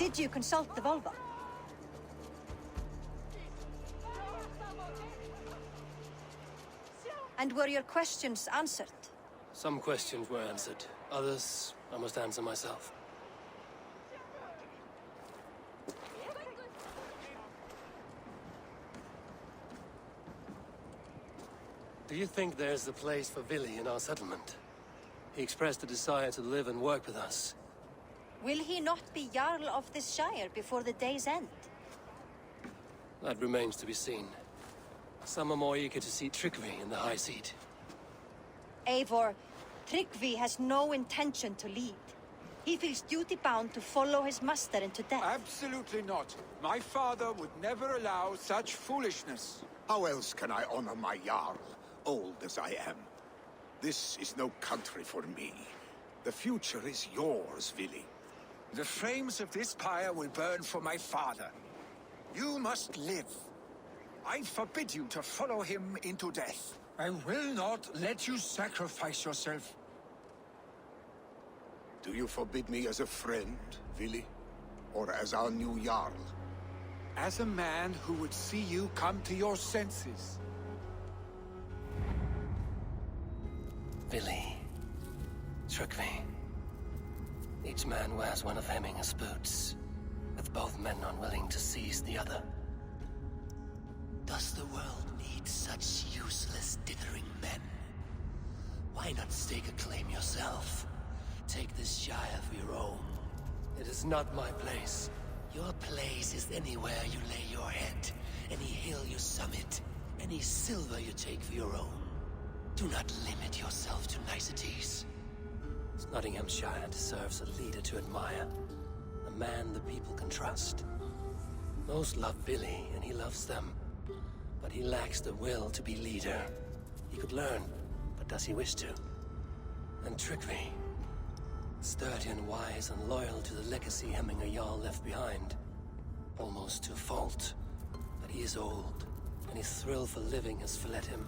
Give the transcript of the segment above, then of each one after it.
Did you consult the Volva? And were your questions answered? Some questions were answered. Others, I must answer myself. Do you think there's a place for Vili in our settlement? He expressed a desire to live and work with us. Will he not be Jarl of this Shire before the day's end? That remains to be seen. Some are more eager to see Tryggvi in the high seat. Eivor, Tryggvi has no intention to lead. He feels duty-bound to follow his master into death. Absolutely not. My father would never allow such foolishness. How else can I honor my Jarl, old as I am? This is no country for me. The future is yours, Vili. The flames of this pyre will burn for my father. You must live. I forbid you to follow him into death. I will not let you sacrifice yourself. Do you forbid me as a friend, Vili? Or as our new Jarl? As a man who would see you come to your senses. Vili. Tryggvi. Each man wears one of Hemminger's boots, with both men unwilling to seize the other. Does the world need such useless, dithering men? Why not stake a claim yourself? Take this Shire for your own. It is not my place. Your place is anywhere you lay your head, any hill you summit, any silver you take for your own. Do not limit yourself to niceties. Nottinghamshire deserves a leader to admire. A man the people can trust. Most love Vili, and he loves them. But he lacks the will to be leader. He could learn, but does he wish to? And Tryggvi. Sturdy and wise and loyal to the legacy Hemminger Jarl left behind. Almost to a fault. But he is old, and his thrill for living has fled him.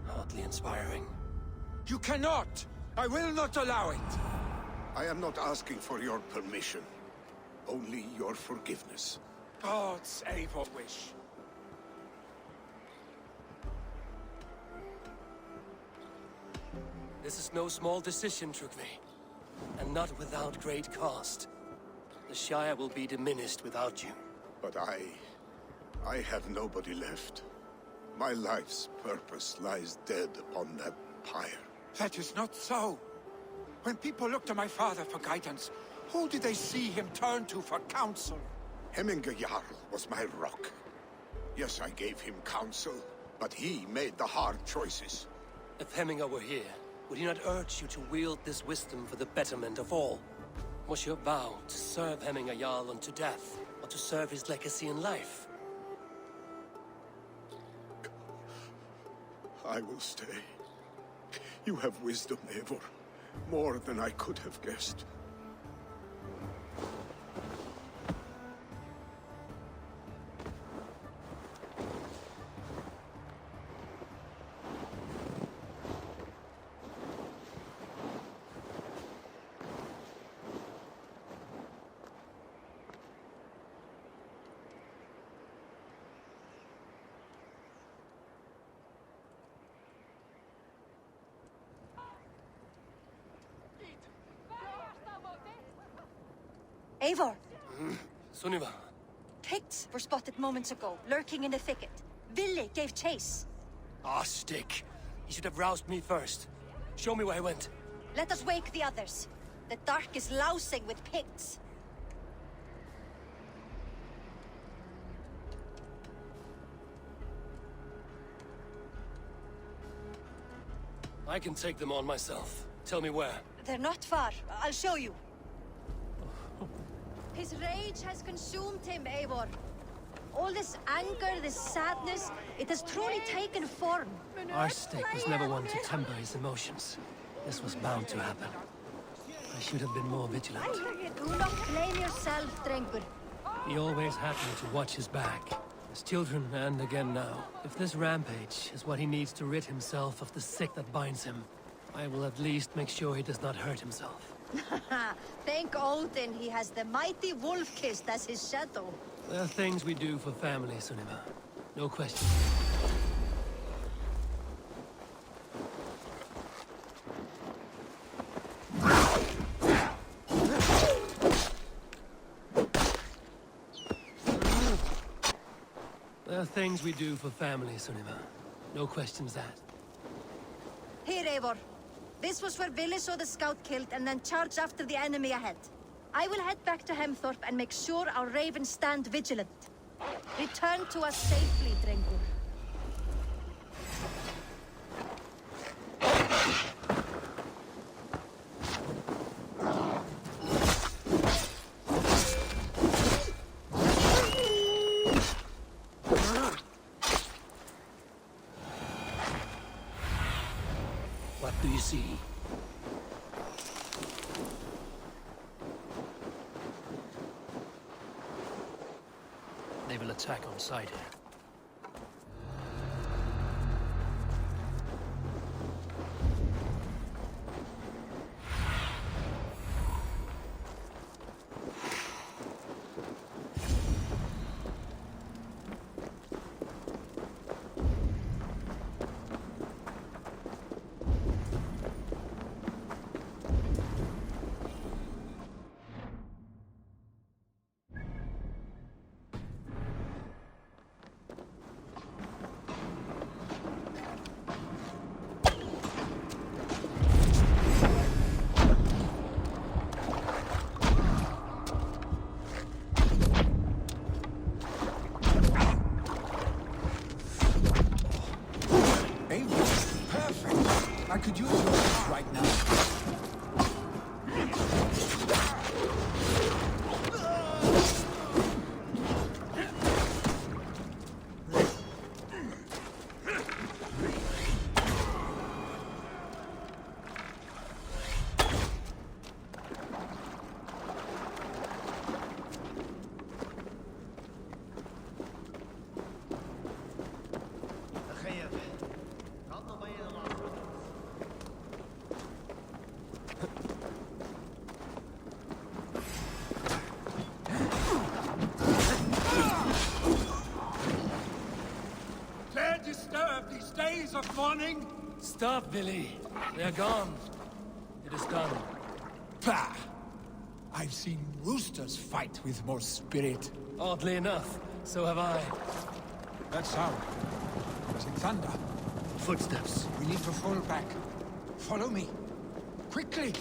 Hardly inspiring. You cannot! I will not allow it! I am not asking for your permission. Only your forgiveness. God's Eivor wish. This is no small decision, Tryggvi. And not without great cost. The Shire will be diminished without you. But I have nobody left. My life's purpose lies dead upon that pyre. That is not so. When people look to my father for guidance, who did they see him turn to for counsel? Hemminger Jarl was my rock. Yes, I gave him counsel, but he made the hard choices. If Hemminger were here, would he not urge you to wield this wisdom for the betterment of all? Was your vow to serve Hemminger Jarl unto death, or to serve his legacy in life? I will stay. You have wisdom, Eivor. More than I could have guessed. Eivor! Sunniva. Picts were spotted moments ago, lurking in the thicket. Vili gave chase. Ah, stick. He should have roused me first. Show me where he went. Let us wake the others. The dark is lousing with Picts. I can take them on myself. Tell me where. They're not far. I'll show you. His rage has consumed him, Eivor. All this anger, this sadness, it has truly taken form. Our stick was never one to temper his emotions. This was bound to happen. I should have been more vigilant. Do not blame yourself, Drengur. He always had me to watch his back. His children, and again now. If this rampage is what he needs to rid himself of the sick that binds him, I will at least make sure he does not hurt himself. Thank Odin he has the mighty Wolf-Kissed as his shadow. There are things we do for family, Sunniva. No question. There are things we do for family, Sunniva. No questions asked. Here, Eivor. This was where Vili saw the scout killed and then charged after the enemy ahead. I will head back to Hemthorpe and make sure our ravens stand vigilant. Return to us safely, Drengur. What do you see? They will attack on sight here. Perfect. I could use your help right now. Dare disturb these days of mourning? Stop, Vili. They are gone. It is done. Pah! I've seen roosters fight with more spirit. Oddly enough, so have I. That sound. Was it thunder? Footsteps. We need to fall back. Follow me. Quickly!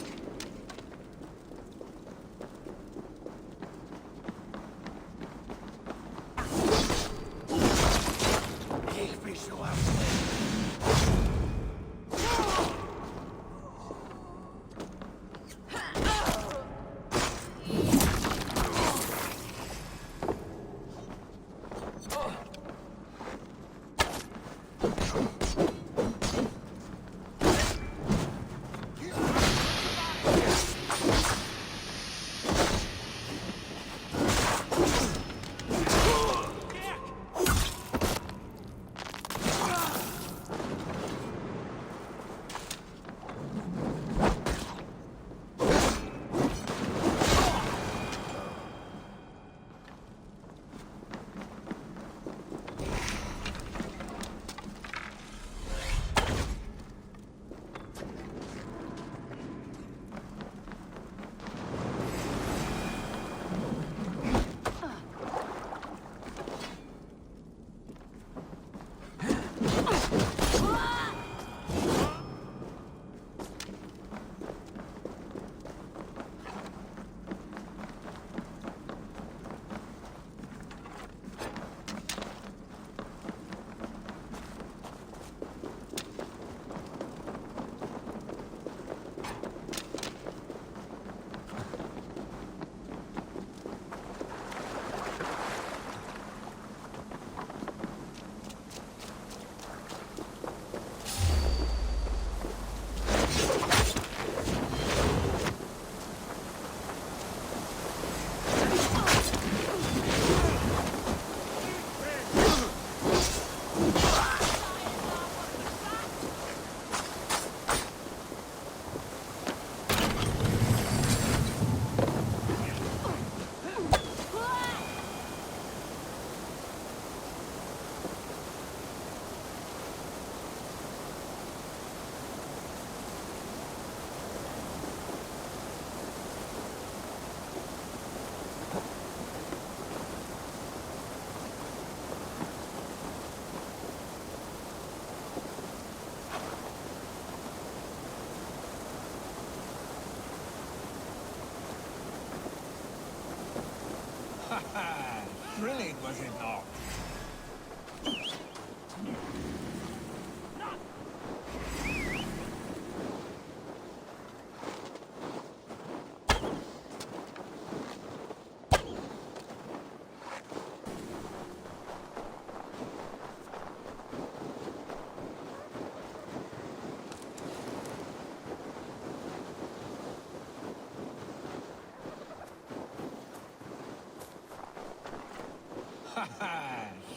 Thrilling, was it not?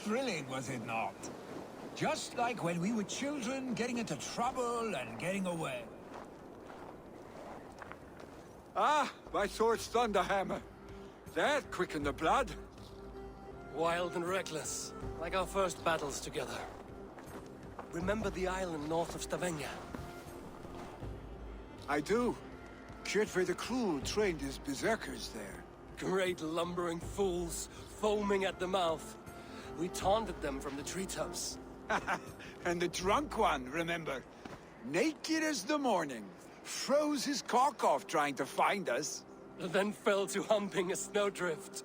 Thrilling, was it not? Just like when we were children, getting into trouble and getting away. Ah, my sword's thunderhammer. That quickened the blood. Wild and reckless, like our first battles together. Remember the island north of Stavanger? I do. Kjotve the Cruel trained his berserkers there. Great lumbering fools, foaming at the mouth. We taunted them from the treetops. And the drunk one, remember? Naked as the morning. Froze his cock off trying to find us. Then fell to humping a snowdrift.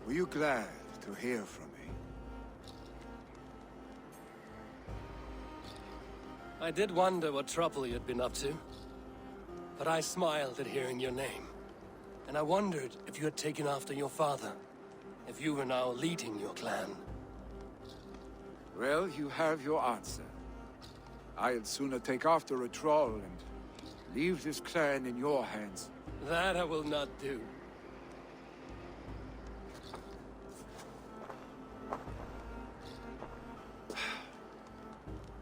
Were you glad to hear from me? I did wonder what trouble you'd been up to. But I smiled at hearing your name. And I wondered if you had taken after your father. If you were now leading your clan. Well, you have your answer. I'd sooner take after a troll and leave this clan in your hands. That I will not do.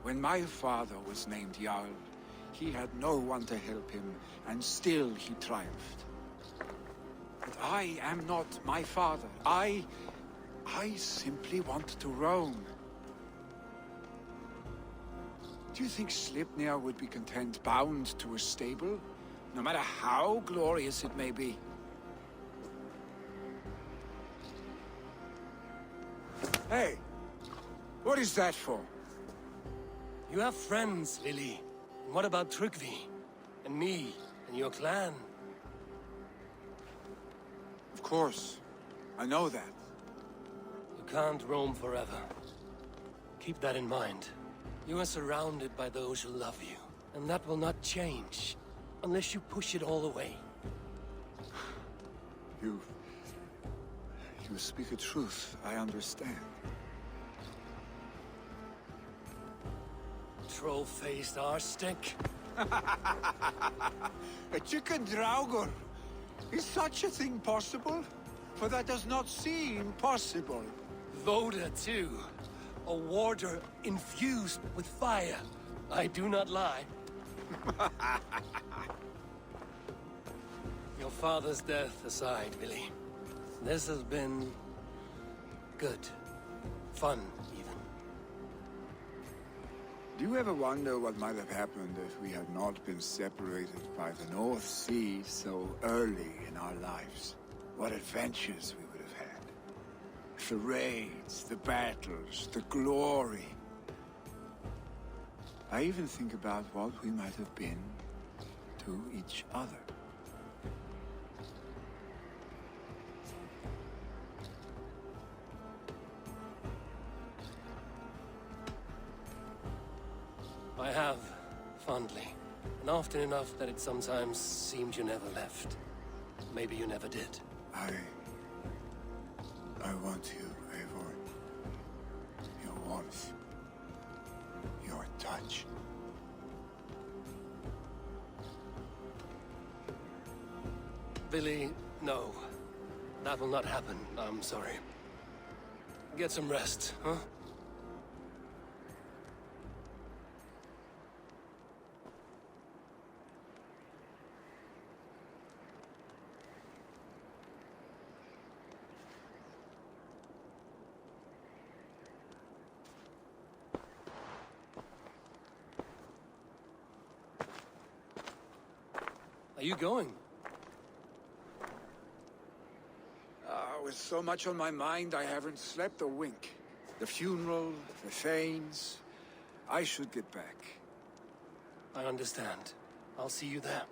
When my father was named Jarl, he had no one to help him, and still he triumphed. But I am not my father. I simply want to roam. Do you think Sleipnir would be content bound to a stable, no matter how glorious it may be? Hey, what is that for? You have friends, Vili. And what about Tryggvi? And me? And your clan? Of course. I know that. You can't roam forever. Keep that in mind. You are surrounded by those who love you. And that will not change. Unless you push it all away. You speak a truth, I understand. Troll-faced arse-stick. A chicken draugur! Is such a thing possible? For that does not seem possible. Voda, too. A warder infused with fire. I do not lie. Your father's death aside, Vili. This has been... good. Fun, even. Do you ever wonder what might have happened if we had not been separated by the North Sea so early in our lives? What adventures we would have had. The raids, the battles, the glory. I even think about what we might have been to each other. I have, fondly. And often enough that it sometimes seemed you never left. Maybe you never did. I want you, Eivor. Your warmth. Your touch. Vili, no. That will not happen. I'm sorry. Get some rest, huh? Are you going? With so much on my mind, I haven't slept a wink. The funeral, the Thanes. I should get back. I understand. I'll see you there.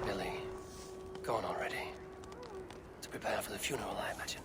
Billy, go on already. To prepare for the funeral, I imagine.